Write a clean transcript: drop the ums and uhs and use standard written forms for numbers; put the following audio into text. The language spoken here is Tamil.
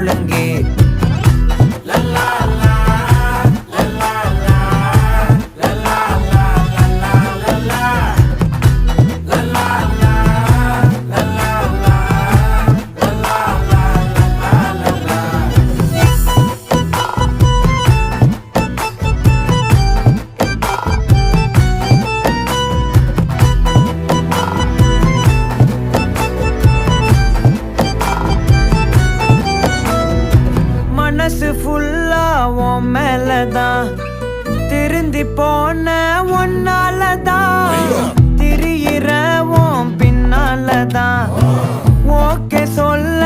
முழங்கே மனசு ஃபுல்லா உன் மேலதான் திருந்தி போன ஒன்னாலதான் திரியிற உன் பின்னாலதான் ஓகே சொல்ல